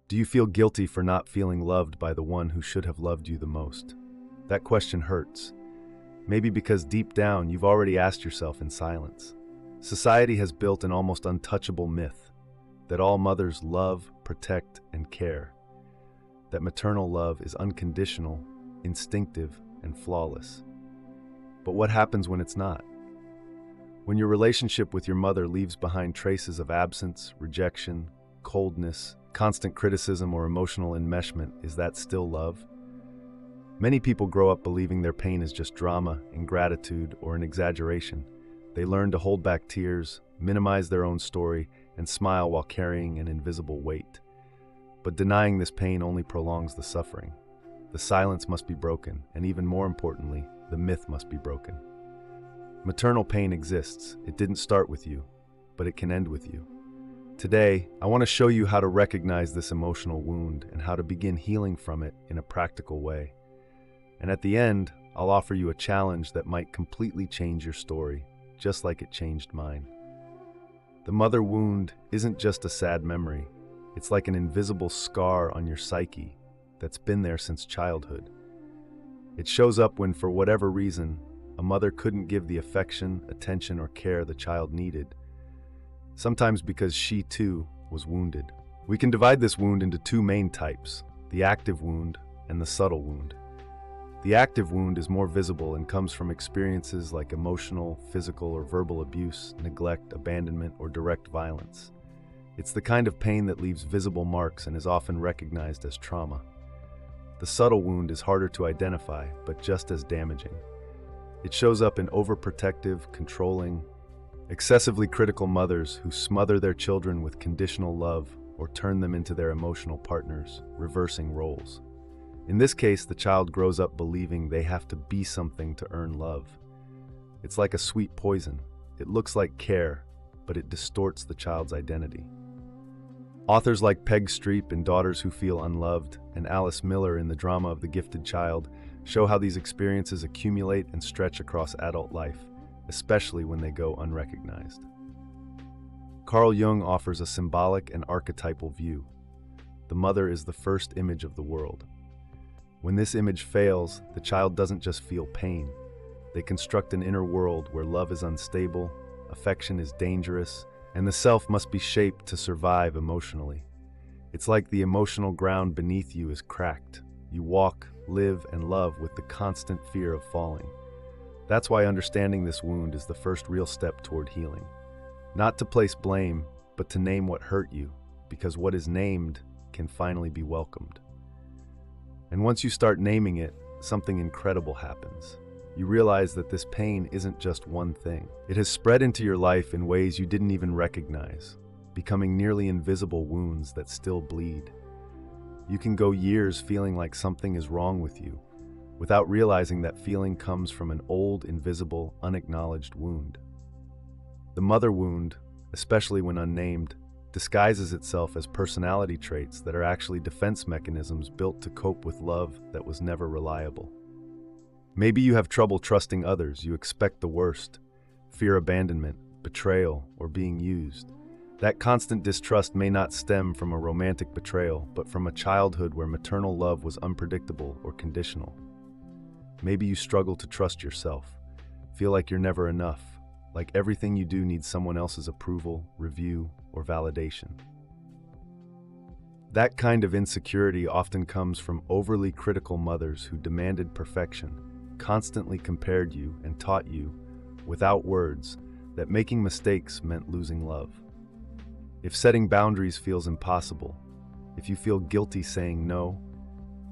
Do you feel guilty for not feeling loved by the one who should have loved you the most? That question hurts. Maybe because deep down you've already asked yourself in silence. Society has built an almost untouchable myth that all mothers love, protect, and care. That maternal love is unconditional, instinctive, and flawless. But what happens when it's not? When your relationship with your mother leaves behind traces of absence, rejection, coldness, constant criticism, or emotional enmeshment, is that still love? Many people grow up believing their pain is just drama, ingratitude, or an exaggeration. They learn to hold back tears, minimize their own story, and smile while carrying an invisible weight. But denying this pain only prolongs the suffering. The silence must be broken, and even more importantly, the myth must be broken. Maternal pain exists. It didn't start with you, but it can end with you. Today, I want to show you how to recognize this emotional wound and how to begin healing from it in a practical way. And at the end, I'll offer you a challenge that might completely change your story, just like it changed mine. The mother wound isn't just a sad memory. It's like an invisible scar on your psyche that's been there since childhood. It shows up when, for whatever reason, a mother couldn't give the affection, attention, or care the child needed. Sometimes because she, too, was wounded. We can divide this wound into two main types, the active wound and the subtle wound. The active wound is more visible and comes from experiences like emotional, physical, or verbal abuse, neglect, abandonment, or direct violence. It's the kind of pain that leaves visible marks and is often recognized as trauma. The subtle wound is harder to identify, but just as damaging. It shows up in overprotective, controlling, excessively critical mothers who smother their children with conditional love or turn them into their emotional partners, reversing roles. In this case, the child grows up believing they have to be something to earn love. It's like a sweet poison. It looks like care, but it distorts the child's identity. Authors like Peg Streep in Daughters Who Feel Unloved and Alice Miller in The Drama of the Gifted Child show how these experiences accumulate and stretch across adult life, especially when they go unrecognized. Carl Jung offers a symbolic and archetypal view. The mother is the first image of the world. When this image fails, the child doesn't just feel pain. They construct an inner world where love is unstable, affection is dangerous, and the self must be shaped to survive emotionally. It's like the emotional ground beneath you is cracked. You walk, live, and love with the constant fear of falling. That's why understanding this wound is the first real step toward healing. Not to place blame, but to name what hurt you, because what is named can finally be welcomed. And once you start naming it, something incredible happens. You realize that this pain isn't just one thing. It has spread into your life in ways you didn't even recognize, becoming nearly invisible wounds that still bleed. You can go years feeling like something is wrong with you, without realizing that feeling comes from an old, invisible, unacknowledged wound. The mother wound, especially when unnamed, disguises itself as personality traits that are actually defense mechanisms built to cope with love that was never reliable. Maybe you have trouble trusting others. You expect the worst, fear abandonment, betrayal, or being used. That constant distrust may not stem from a romantic betrayal, but from a childhood where maternal love was unpredictable or conditional. Maybe you struggle to trust yourself, feel like you're never enough, like everything you do needs someone else's approval, review, or validation. That kind of insecurity often comes from overly critical mothers who demanded perfection, constantly compared you, and taught you, without words, that making mistakes meant losing love. If setting boundaries feels impossible, if you feel guilty saying no,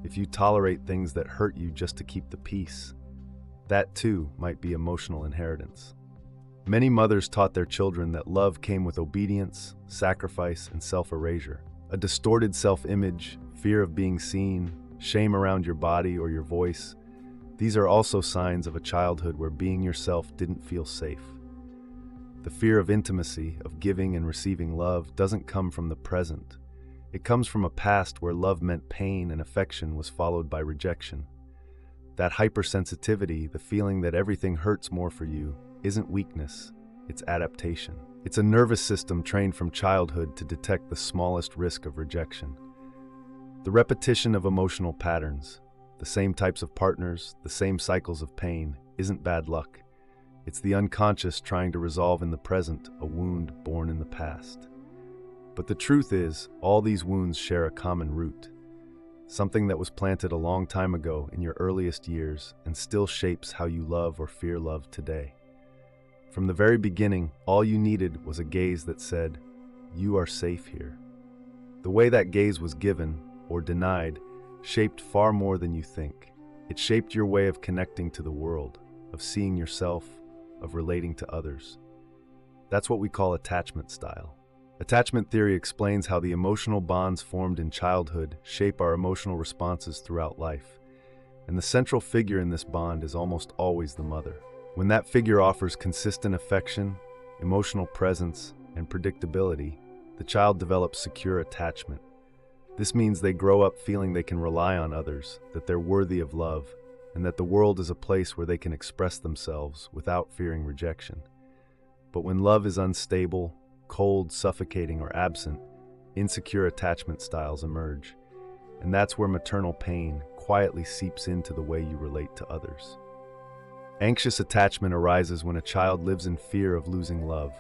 if you tolerate things that hurt you just to keep the peace, that too might be emotional inheritance. Many mothers taught their children that love came with obedience, sacrifice, and self-erasure. A distorted self-image, fear of being seen, shame around your body or your voice. These are also signs of a childhood where being yourself didn't feel safe. The fear of intimacy, of giving and receiving love, doesn't come from the present. It comes from a past where love meant pain and affection was followed by rejection. That hypersensitivity, the feeling that everything hurts more for you, isn't weakness, it's adaptation. It's a nervous system trained from childhood to detect the smallest risk of rejection. The repetition of emotional patterns, the same types of partners, the same cycles of pain, isn't bad luck. It's the unconscious trying to resolve in the present a wound born in the past. But the truth is, all these wounds share a common root, something that was planted a long time ago in your earliest years and still shapes how you love or fear love today. From the very beginning, all you needed was a gaze that said, "You are safe here." The way that gaze was given, or denied, shaped far more than you think. It shaped your way of connecting to the world, of seeing yourself, of relating to others. That's what we call attachment style. Attachment theory explains how the emotional bonds formed in childhood shape our emotional responses throughout life. And the central figure in this bond is almost always the mother. When that figure offers consistent affection, emotional presence, and predictability, the child develops secure attachment. This means they grow up feeling they can rely on others, that they're worthy of love, and that the world is a place where they can express themselves without fearing rejection. But when love is unstable, cold, suffocating, or absent, insecure attachment styles emerge. And that's where maternal pain quietly seeps into the way you relate to others. Anxious attachment arises when a child lives in fear of losing love.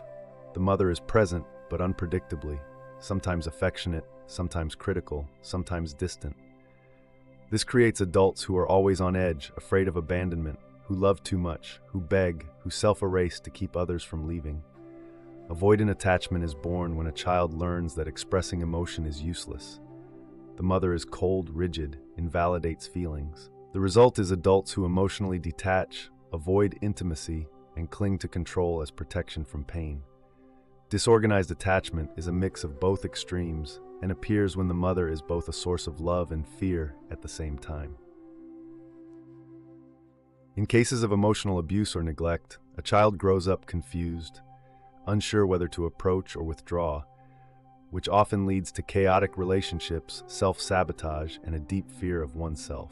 The mother is present, but unpredictably, sometimes affectionate, sometimes critical, sometimes distant. This creates adults who are always on edge, afraid of abandonment, who love too much, who beg, who self-erase to keep others from leaving. Avoidant attachment is born when a child learns that expressing emotion is useless. The mother is cold, rigid, invalidates feelings. The result is adults who emotionally detach, avoid intimacy, and cling to control as protection from pain. Disorganized attachment is a mix of both extremes and appears when the mother is both a source of love and fear at the same time. In cases of emotional abuse or neglect, a child grows up confused, unsure whether to approach or withdraw, which often leads to chaotic relationships, self-sabotage, and a deep fear of oneself.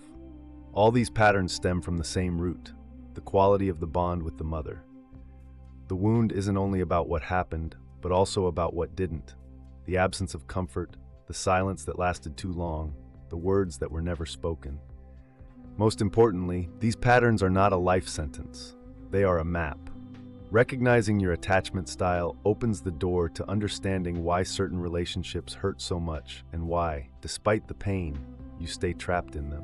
All these patterns stem from the same root, the quality of the bond with the mother. The wound isn't only about what happened, but also about what didn't. The absence of comfort, the silence that lasted too long, the words that were never spoken. Most importantly, these patterns are not a life sentence. They are a map. Recognizing your attachment style opens the door to understanding why certain relationships hurt so much and why, despite the pain, you stay trapped in them.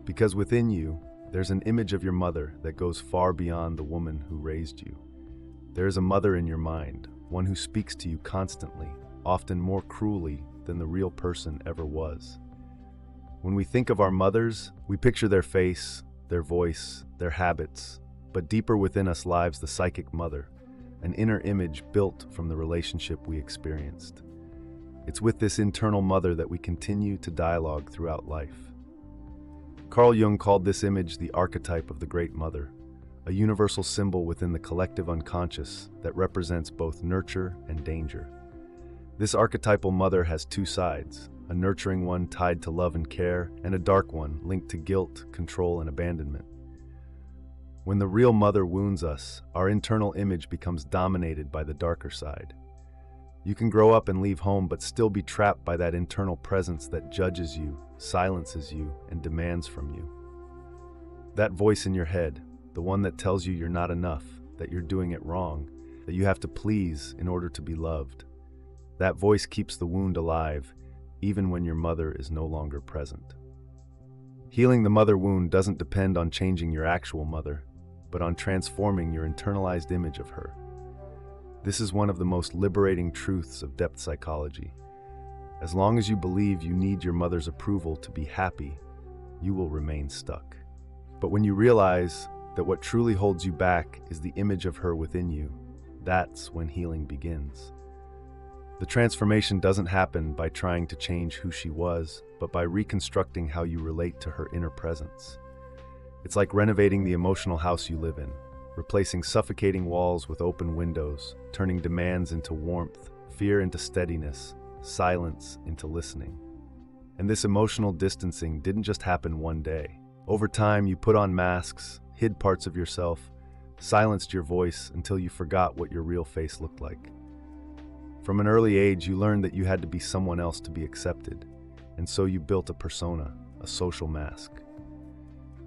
Because within you, there's an image of your mother that goes far beyond the woman who raised you. There is a mother in your mind, one who speaks to you constantly, often more cruelly than the real person ever was. When we think of our mothers, we picture their face, their voice, their habits, but deeper within us lives the psychic mother, an inner image built from the relationship we experienced. It's with this internal mother that we continue to dialogue throughout life. Carl Jung called this image the archetype of the Great Mother, a universal symbol within the collective unconscious that represents both nurture and danger. This archetypal mother has two sides, a nurturing one tied to love and care, and a dark one linked to guilt, control, and abandonment. When the real mother wounds us, our internal image becomes dominated by the darker side. You can grow up and leave home but still be trapped by that internal presence that judges you, silences you, and demands from you. That voice in your head, the one that tells you you're not enough, that you're doing it wrong, that you have to please in order to be loved. That voice keeps the wound alive, even when your mother is no longer present. Healing the mother wound doesn't depend on changing your actual mother, but on transforming your internalized image of her. This is one of the most liberating truths of depth psychology. As long as you believe you need your mother's approval to be happy, you will remain stuck. But when you realize that what truly holds you back is the image of her within you, that's when healing begins. The transformation doesn't happen by trying to change who she was, but by reconstructing how you relate to her inner presence. It's like renovating the emotional house you live in, replacing suffocating walls with open windows, turning demands into warmth, fear into steadiness, silence into listening. And this emotional distancing didn't just happen one day. Over time, you put on masks, hid parts of yourself, silenced your voice until you forgot what your real face looked like. From an early age, you learned that you had to be someone else to be accepted. and so you built a persona, a social mask.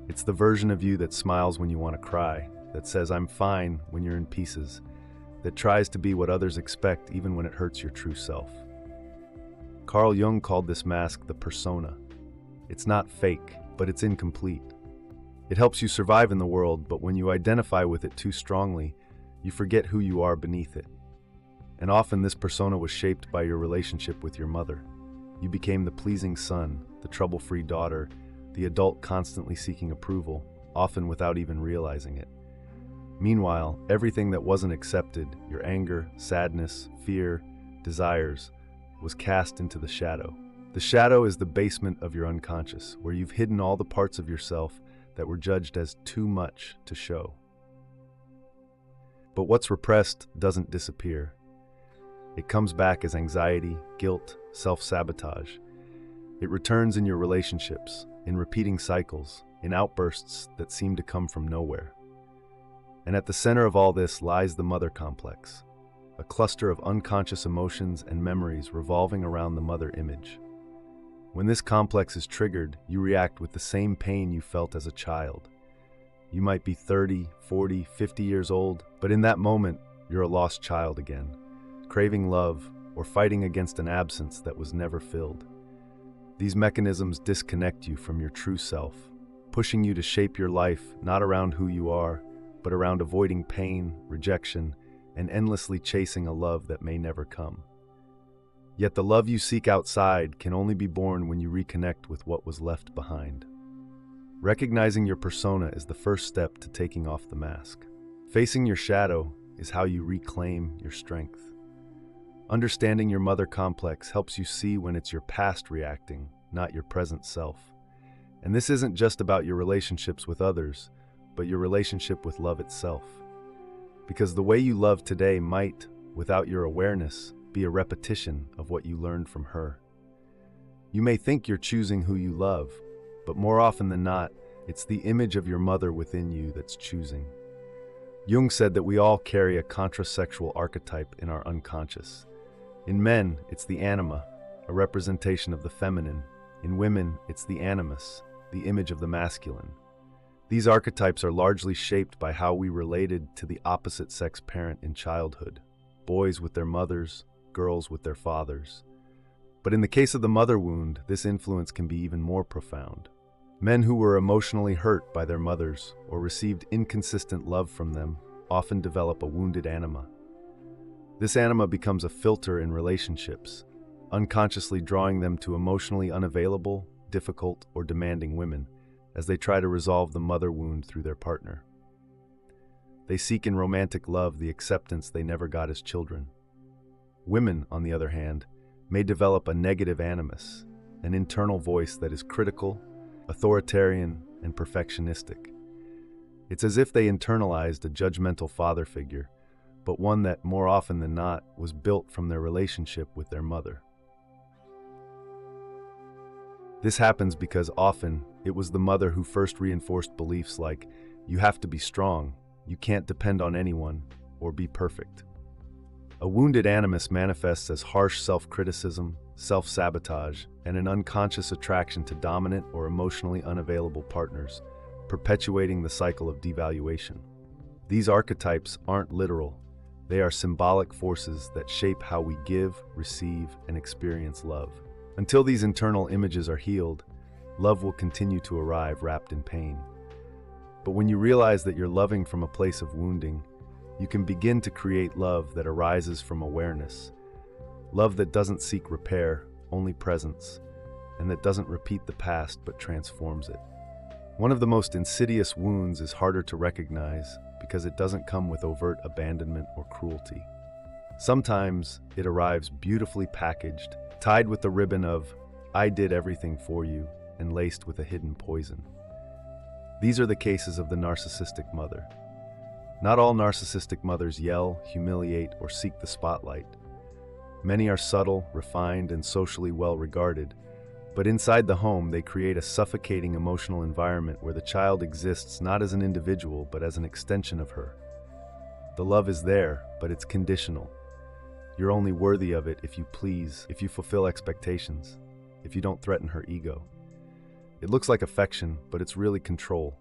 It's the version of you that smiles when you want to cry, that says I'm fine when you're in pieces, that tries to be what others expect even when it hurts your true self. Carl Jung called this mask the persona. It's not fake, but it's incomplete. It helps you survive in the world, but when you identify with it too strongly, you forget who you are beneath it. And often this persona was shaped by your relationship with your mother. You became the pleasing son, the trouble-free daughter, the adult constantly seeking approval, often without even realizing it. Meanwhile, everything that wasn't accepted, your anger, sadness, fear, desires, was cast into the shadow. The shadow is the basement of your unconscious, where you've hidden all the parts of yourself that were judged as too much to show. But what's repressed doesn't disappear. It comes back as anxiety, guilt, self-sabotage. It returns in your relationships, in repeating cycles, in outbursts that seem to come from nowhere. And at the center of all this lies the mother complex, a cluster of unconscious emotions and memories revolving around the mother image. When this complex is triggered, you react with the same pain you felt as a child. You might be 30, 40, 50 years old, but in that moment, you're a lost child again, craving love or fighting against an absence that was never filled. These mechanisms disconnect you from your true self, pushing you to shape your life not around who you are, but around avoiding pain, rejection, and endlessly chasing a love that may never come. Yet the love you seek outside can only be born when you reconnect with what was left behind. Recognizing your persona is the first step to taking off the mask. Facing your shadow is how you reclaim your strength. Understanding your mother complex helps you see when it's your past reacting, not your present self. And this isn't just about your relationships with others, but your relationship with love itself. Because the way you love today might, without your awareness, be a repetition of what you learned from her. You may think you're choosing who you love, but more often than not, it's the image of your mother within you that's choosing. Jung said that we all carry a contrasexual archetype in our unconscious. In men, it's the anima, a representation of the feminine. In women, it's the animus, the image of the masculine. These archetypes are largely shaped by how we related to the opposite sex parent in childhood, boys with their mothers, girls with their fathers. But in the case of the mother wound, this influence can be even more profound. Men who were emotionally hurt by their mothers or received inconsistent love from them often develop a wounded anima. This anima becomes a filter in relationships, unconsciously drawing them to emotionally unavailable, difficult, or demanding women as they try to resolve the mother wound through their partner. They seek in romantic love the acceptance they never got as children. Women, on the other hand, may develop a negative animus, an internal voice that is critical, authoritarian, and perfectionistic. It's as if they internalized a judgmental father figure, but one that, more often than not, was built from their relationship with their mother. This happens because often it was the mother who first reinforced beliefs like, you have to be strong, you can't depend on anyone, or be perfect. A wounded animus manifests as harsh self-criticism, self-sabotage, and an unconscious attraction to dominant or emotionally unavailable partners, perpetuating the cycle of devaluation. These archetypes aren't literal. They are symbolic forces that shape how we give, receive, and experience love. Until these internal images are healed, love will continue to arrive wrapped in pain. But when you realize that you're loving from a place of wounding, you can begin to create love that arises from awareness. Love that doesn't seek repair, only presence, and that doesn't repeat the past but transforms it. One of the most insidious wounds is harder to recognize because it doesn't come with overt abandonment or cruelty. Sometimes it arrives beautifully packaged, tied with the ribbon of, I did everything for you, and laced with a hidden poison. These are the cases of the narcissistic mother. Not all narcissistic mothers yell, humiliate, or seek the spotlight. Many are subtle, refined, and socially well-regarded, but inside the home they create a suffocating emotional environment where the child exists not as an individual but as an extension of her. The love is there, but it's conditional. You're only worthy of it if you please, if you fulfill expectations. if you don't threaten her ego. It looks like affection, but it's really control.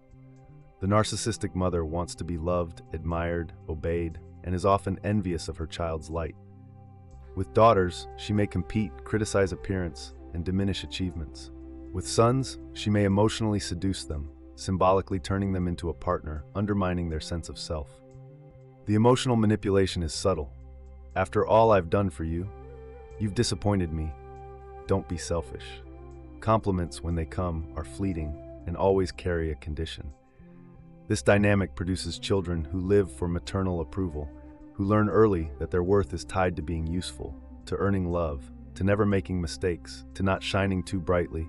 The narcissistic mother wants to be loved, admired, obeyed, and is often envious of her child's light. With daughters, she may compete, criticize appearance, and diminish achievements. With sons, she may emotionally seduce them, symbolically turning them into a partner, undermining their sense of self. The emotional manipulation is subtle. After all I've done for you, you've disappointed me. Don't be selfish. Compliments, when they come, are fleeting and always carry a condition. This dynamic produces children who live for maternal approval, who learn early that their worth is tied to being useful, to earning love, to never making mistakes, to not shining too brightly,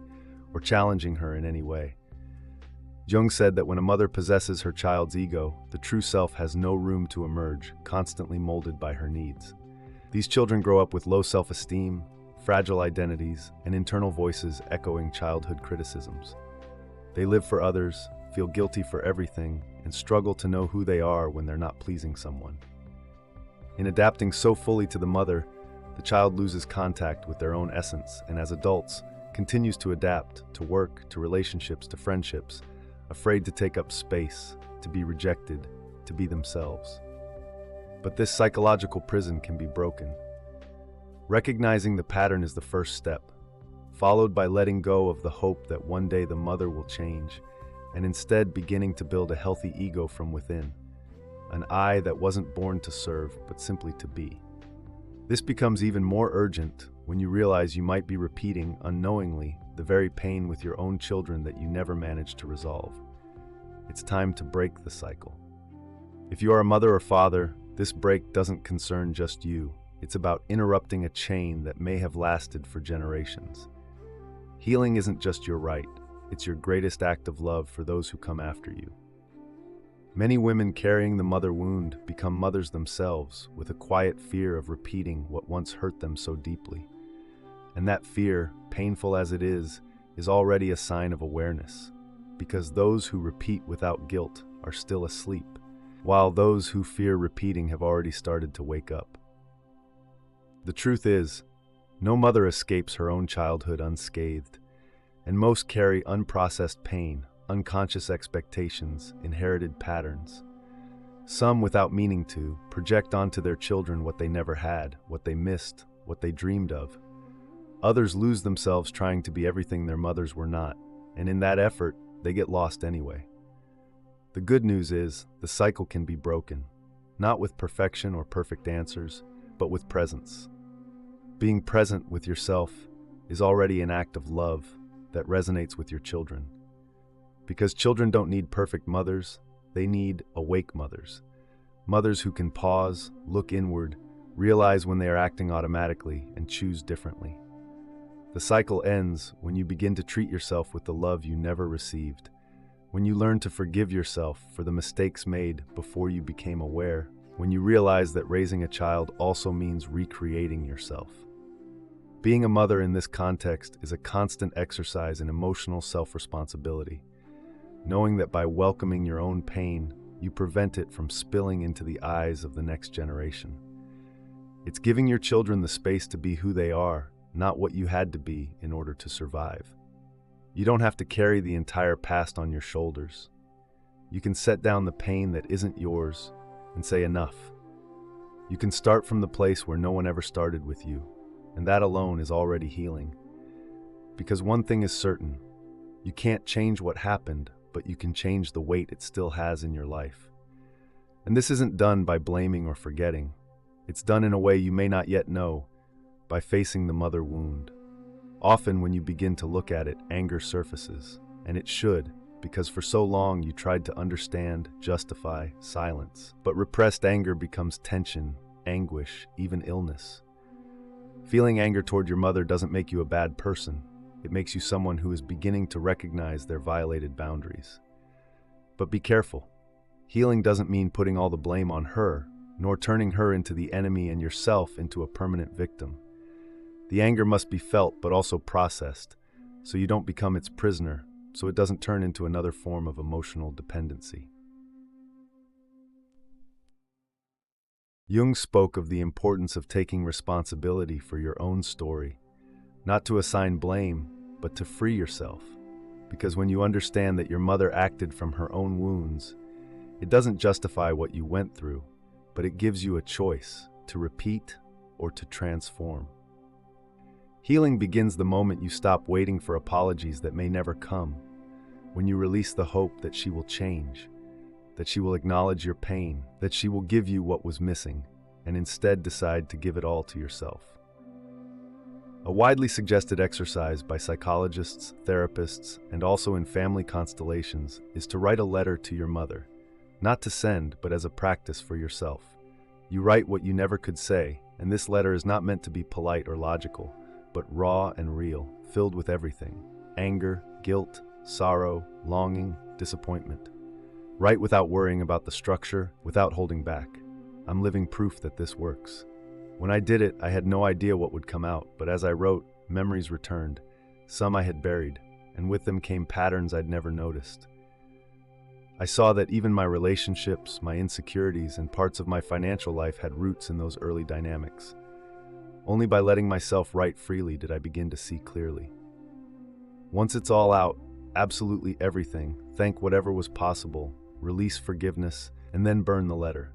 or challenging her in any way. Jung said that when a mother possesses her child's ego, the true self has no room to emerge, constantly molded by her needs. These children grow up with low self-esteem, fragile identities, and internal voices echoing childhood criticisms. They live for others, feel guilty for everything, and struggle to know who they are when they're not pleasing someone. In adapting so fully to the mother, the child loses contact with their own essence, and as adults, continues to adapt to work, to relationships, to friendships, afraid to take up space, to be rejected, to be themselves. But this psychological prison can be broken. Recognizing the pattern is the first step, followed by letting go of the hope that one day the mother will change, and instead beginning to build a healthy ego from within, an I that wasn't born to serve, but simply to be. This becomes even more urgent when you realize you might be repeating, unknowingly, the very pain with your own children that you never managed to resolve. It's time to break the cycle. If you are a mother or father, this break doesn't concern just you. It's about interrupting a chain that may have lasted for generations. Healing isn't just your right, it's your greatest act of love for those who come after you. Many women carrying the mother wound become mothers themselves with a quiet fear of repeating what once hurt them so deeply. And that fear, painful as it is already a sign of awareness, because those who repeat without guilt are still asleep, while those who fear repeating have already started to wake up. The truth is, no mother escapes her own childhood unscathed, and most carry unprocessed pain, unconscious expectations, inherited patterns. Some, without meaning to, project onto their children what they never had, what they missed, what they dreamed of. Others lose themselves trying to be everything their mothers were not, and in that effort, they get lost anyway. The good news is, the cycle can be broken, not with perfection or perfect answers, but with presence. Being present with yourself is already an act of love that resonates with your children. Because children don't need perfect mothers, they need awake mothers. Mothers who can pause, look inward, realize when they are acting automatically, and choose differently. The cycle ends when you begin to treat yourself with the love you never received, when you learn to forgive yourself for the mistakes made before you became aware, when you realize that raising a child also means recreating yourself. Being a mother in this context is a constant exercise in emotional self-responsibility, knowing that by welcoming your own pain, you prevent it from spilling into the eyes of the next generation. It's giving your children the space to be who they are, not what you had to be in order to survive. You don't have to carry the entire past on your shoulders. You can set down the pain that isn't yours and say enough. You can start from the place where no one ever started with you, and that alone is already healing. Because one thing is certain, you can't change what happened, but you can change the weight it still has in your life. And this isn't done by blaming or forgetting. It's done in a way you may not yet know, by facing the mother wound. Often when you begin to look at it, anger surfaces, and it should, because for so long you tried to understand, justify, silence. But repressed anger becomes tension, anguish, even illness. Feeling anger toward your mother doesn't make you a bad person. It makes you someone who is beginning to recognize their violated boundaries. But be careful. Healing doesn't mean putting all the blame on her, nor turning her into the enemy and yourself into a permanent victim. The anger must be felt but also processed, so you don't become its prisoner, so it doesn't turn into another form of emotional dependency. Jung spoke of the importance of taking responsibility for your own story, not to assign blame, but to free yourself. Because when you understand that your mother acted from her own wounds, it doesn't justify what you went through, but it gives you a choice to repeat or to transform. Healing begins the moment you stop waiting for apologies that may never come, when you release the hope that she will change, that she will acknowledge your pain, that she will give you what was missing, and instead decide to give it all to yourself. A widely suggested exercise by psychologists, therapists, and also in family constellations is to write a letter to your mother, not to send, but as a practice for yourself. You write what you never could say, and this letter is not meant to be polite or logical, but raw and real, filled with everything: anger, guilt, sorrow, longing, disappointment. Write without worrying about the structure, without holding back. I'm living proof that this works. When I did it, I had no idea what would come out, but as I wrote, memories returned. Some I had buried, and with them came patterns I'd never noticed. I saw that even my relationships, my insecurities, and parts of my financial life had roots in those early dynamics. Only by letting myself write freely did I begin to see clearly. Once it's all out, absolutely everything, thank whatever was possible, release forgiveness, and then burn the letter.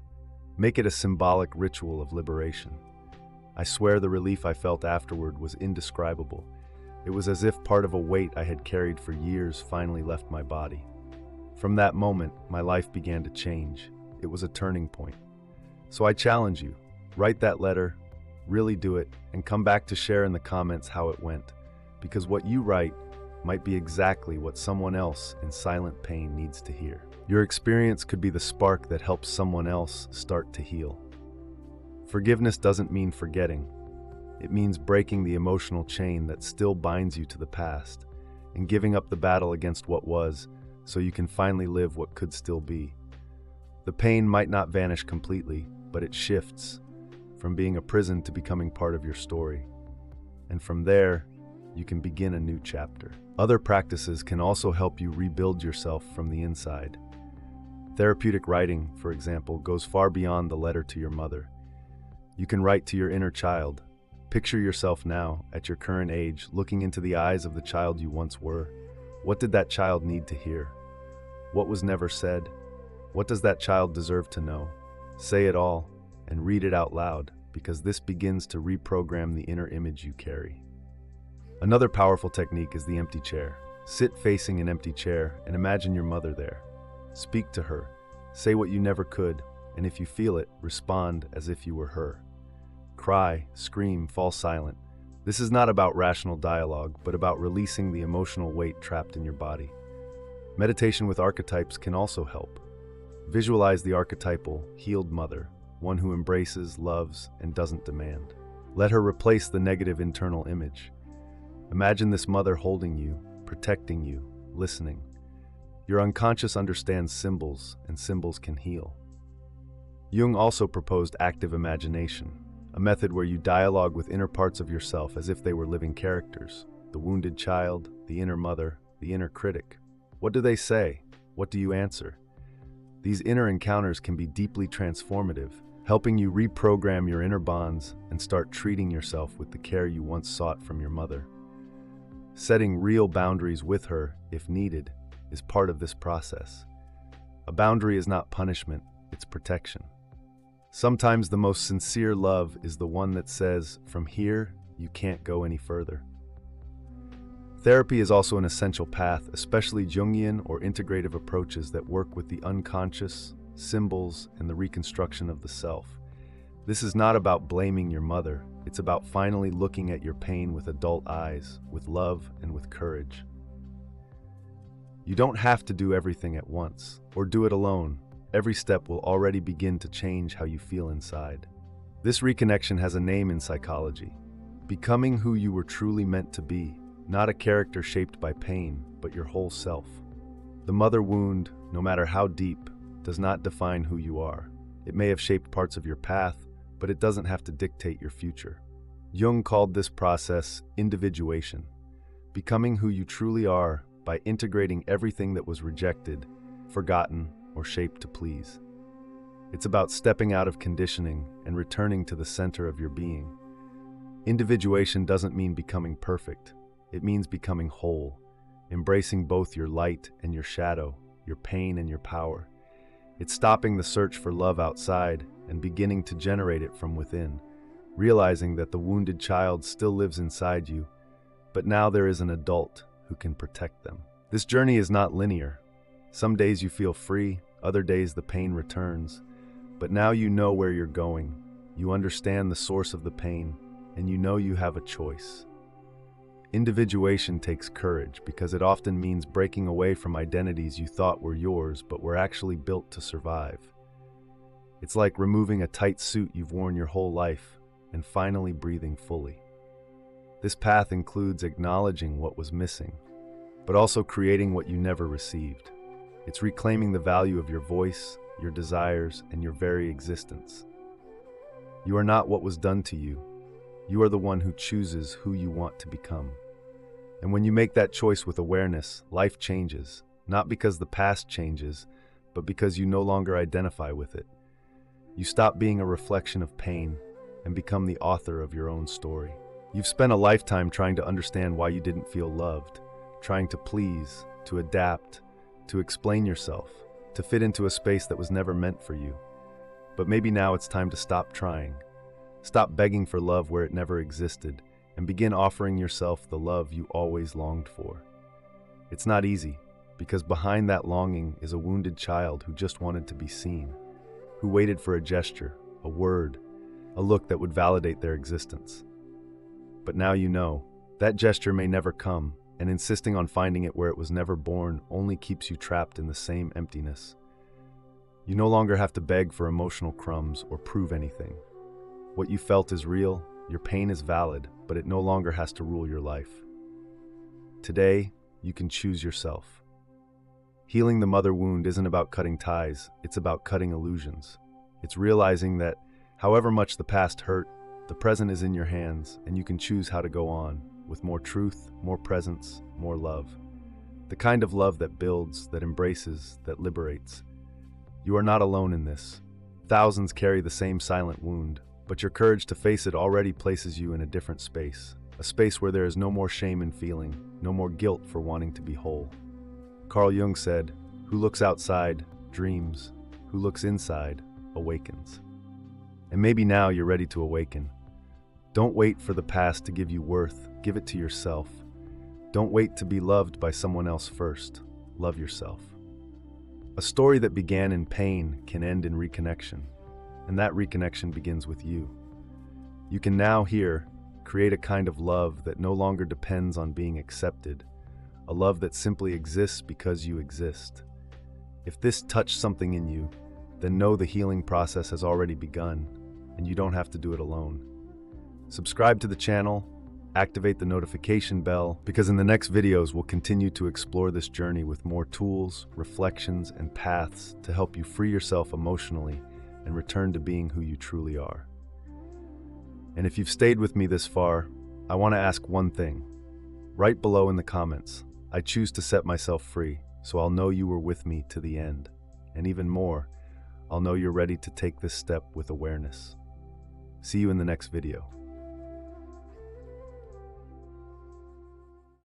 Make it a symbolic ritual of liberation. I swear the relief I felt afterward was indescribable. It was as if part of a weight I had carried for years finally left my body. From that moment, my life began to change. It was a turning point. So I challenge you, write that letter, really do it, and come back to share in the comments how it went. Because what you write might be exactly what someone else in silent pain needs to hear. Your experience could be the spark that helps someone else start to heal. Forgiveness doesn't mean forgetting. It means breaking the emotional chain that still binds you to the past and giving up the battle against what was so you can finally live what could still be. The pain might not vanish completely, but it shifts from being a prison to becoming part of your story. And from there, you can begin a new chapter. Other practices can also help you rebuild yourself from the inside. Therapeutic writing, for example, goes far beyond the letter to your mother. You can write to your inner child. Picture yourself now, at your current age, looking into the eyes of the child you once were. What did that child need to hear? What was never said? What does that child deserve to know? Say it all, and read it out loud, because this begins to reprogram the inner image you carry. Another powerful technique is the empty chair. Sit facing an empty chair and imagine your mother there. Speak to her. Say what you never could, and if you feel it, respond as if you were her. Cry, scream, fall silent. This is not about rational dialogue, but about releasing the emotional weight trapped in your body. Meditation with archetypes can also help. Visualize the archetypal, healed mother, one who embraces, loves, and doesn't demand. Let her replace the negative internal image. Imagine this mother holding you, protecting you, listening. Your unconscious understands symbols, and symbols can heal. Jung also proposed active imagination, a method where you dialogue with inner parts of yourself as if they were living characters. The wounded child, the inner mother, the inner critic. What do they say? What do you answer? These inner encounters can be deeply transformative, helping you reprogram your inner bonds and start treating yourself with the care you once sought from your mother. Setting real boundaries with her, if needed, is part of this process. A boundary is not punishment, it's protection. Sometimes the most sincere love is the one that says, from here, you can't go any further. Therapy is also an essential path, especially Jungian or integrative approaches that work with the unconscious, symbols, and the reconstruction of the self. This is not about blaming your mother. It's about finally looking at your pain with adult eyes, with love and with courage. You don't have to do everything at once, or do it alone. Every step will already begin to change how you feel inside. This reconnection has a name in psychology: becoming who you were truly meant to be, not a character shaped by pain, but your whole self. The mother wound, no matter how deep, does not define who you are. It may have shaped parts of your path, but it doesn't have to dictate your future. Jung called this process individuation, becoming who you truly are by integrating everything that was rejected, forgotten, or shaped to please. It's about stepping out of conditioning and returning to the center of your being. Individuation doesn't mean becoming perfect. It means becoming whole, embracing both your light and your shadow, your pain and your power. It's stopping the search for love outside and beginning to generate it from within, realizing that the wounded child still lives inside you, but now there is an adult who can protect them. This journey is not linear. Some days you feel free, other days the pain returns, but now you know where you're going. You understand the source of the pain, and you know you have a choice. Individuation takes courage because it often means breaking away from identities you thought were yours but were actually built to survive. It's like removing a tight suit you've worn your whole life and finally breathing fully. This path includes acknowledging what was missing, but also creating what you never received. It's reclaiming the value of your voice, your desires, and your very existence. You are not what was done to you. You are the one who chooses who you want to become. And when you make that choice with awareness, life changes, not because the past changes, but because you no longer identify with it. You stop being a reflection of pain and become the author of your own story. You've spent a lifetime trying to understand why you didn't feel loved, trying to please, to adapt, to explain yourself, to fit into a space that was never meant for you. But maybe now it's time to stop trying. Stop begging for love where it never existed, and begin offering yourself the love you always longed for. It's not easy, because behind that longing is a wounded child who just wanted to be seen, who waited for a gesture, a word, a look that would validate their existence. But now you know, that gesture may never come, and insisting on finding it where it was never born only keeps you trapped in the same emptiness. You no longer have to beg for emotional crumbs or prove anything. What you felt is real, your pain is valid, but it no longer has to rule your life. Today, you can choose yourself. Healing the mother wound isn't about cutting ties, it's about cutting illusions. It's realizing that, however much the past hurt, the present is in your hands, and you can choose how to go on, with more truth, more presence, more love. The kind of love that builds, that embraces, that liberates. You are not alone in this. Thousands carry the same silent wound, but your courage to face it already places you in a different space, a space where there is no more shame in feeling, no more guilt for wanting to be whole. Carl Jung said, "Who looks outside, dreams. Who looks inside, awakens." And maybe now you're ready to awaken. Don't wait for the past to give you worth, give it to yourself. Don't wait to be loved by someone else first, love yourself. A story that began in pain can end in reconnection. And that reconnection begins with you. You can now create a kind of love that no longer depends on being accepted, a love that simply exists because you exist. If this touched something in you, then know the healing process has already begun, and you don't have to do it alone. Subscribe to the channel, activate the notification bell, because in the next videos we'll continue to explore this journey with more tools, reflections, and paths to help you free yourself emotionally and return to being who you truly are. And if you've stayed with me this far, I want to ask one thing. Write below in the comments, "I choose to set myself free, so I'll know you were with me to the end." And even more, I'll know you're ready to take this step with awareness. See you in the next video.